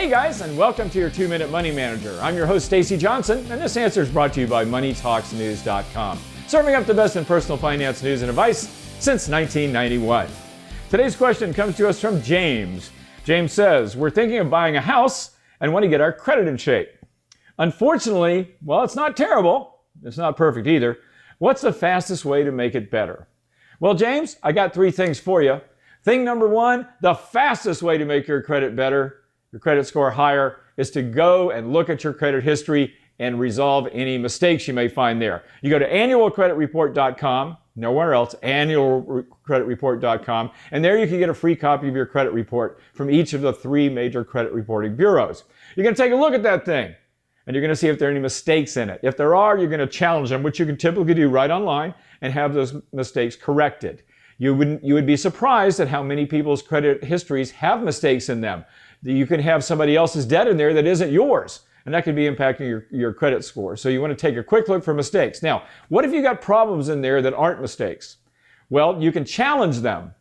Hey guys, and welcome to your 2-Minute Money Manager. I'm your host, Stacey Johnson, and this answer is brought to you by MoneyTalksNews.com, serving up the best in personal finance news and advice since 1991. Today's question comes to us from James. James says, we're thinking of buying a house and want to get our credit in shape. Unfortunately, well, it's not terrible. It's not perfect either. What's the fastest way to make it better? Well, James, I got 3 things for you. Thing number 1, the fastest way to make your credit better, your credit score higher, is to go and look at your credit history and resolve any mistakes you may find there. You go to annualcreditreport.com, nowhere else, annualcreditreport.com, and there you can get a free copy of your credit report from each of the 3 major credit reporting bureaus. You're going to take a look at that thing, and you're going to see if there are any mistakes in it. If there are, you're going to challenge them, which you can typically do right online, and have those mistakes corrected. You would be surprised at how many people's credit histories have mistakes in them. You can have somebody else's debt in there that isn't yours, and that could be impacting your credit score. So you want to take a quick look for mistakes. Now, what if you got problems in there that aren't mistakes? Well, you can challenge them.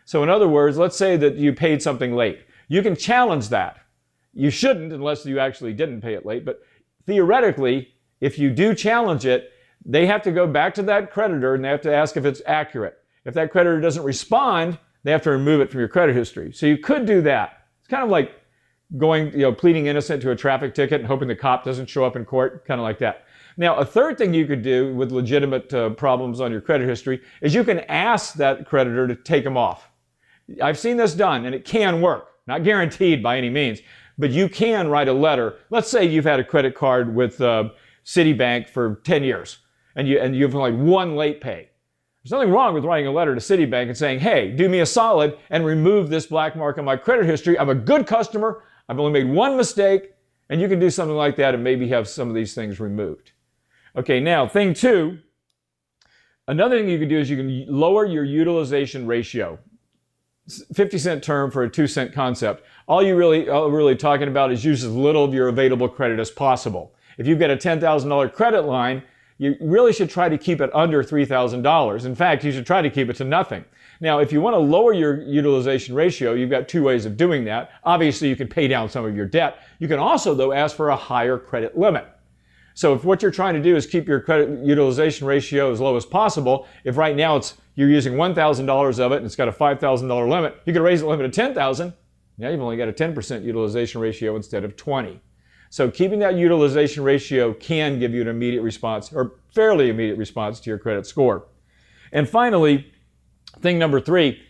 So in other words, let's say that you paid something late. You can challenge that. You shouldn't unless you actually didn't pay it late, but theoretically, if you do challenge it, they have to go back to that creditor and they have to ask if it's accurate. If that creditor doesn't respond, they have to remove it from your credit history. So you could do that. It's kind of like going, pleading innocent to a traffic ticket and hoping the cop doesn't show up in court, kind of like that. Now, a third thing you could do with legitimate problems on your credit history is you can ask that creditor to take them off. I've seen this done, and it can work. Not guaranteed by any means, but you can write a letter. Let's say you've had a credit card with Citibank for 10 years, and you've like 1 late pay. There's nothing wrong with writing a letter to Citibank and saying, hey, do me a solid and remove this black mark on my credit history. I'm a good customer. I've only made 1 mistake. And you can do something like that and maybe have some of these things removed. Okay, now, thing 2, another thing you can do is you can lower your utilization ratio. 50-cent term for a 2-cent concept. All you're really talking about is use as little of your available credit as possible. If you've got a $10,000 credit line, you really should try to keep it under $3,000. In fact, you should try to keep it to nothing. Now, if you want to lower your utilization ratio, you've got 2 ways of doing that. Obviously, you can pay down some of your debt. You can also, though, ask for a higher credit limit. So if what you're trying to do is keep your credit utilization ratio as low as possible, if right now you're using $1,000 of it and it's got a $5,000 limit, you can raise the limit to $10,000. Now you've only got a 10% utilization ratio instead of 20. So keeping that utilization ratio can give you an immediate response, or fairly immediate response to your credit score. And finally, thing number 3,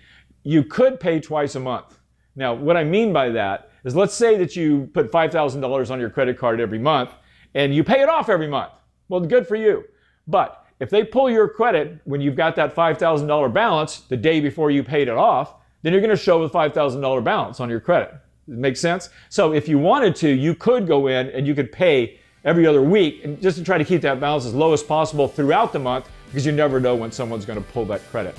you could pay twice a month. Now, what I mean by that is, let's say that you put $5,000 on your credit card every month and you pay it off every month. Well, good for you. But if they pull your credit when you've got that $5,000 balance the day before you paid it off, then you're going to show the $5,000 balance on your credit. Does it make sense? So if you wanted to, you could go in and you could pay every other week, and just to try to keep that balance as low as possible throughout the month, because you never know when someone's going to pull that credit.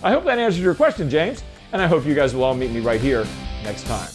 I hope that answered your question, James, and I hope you guys will all meet me right here next time.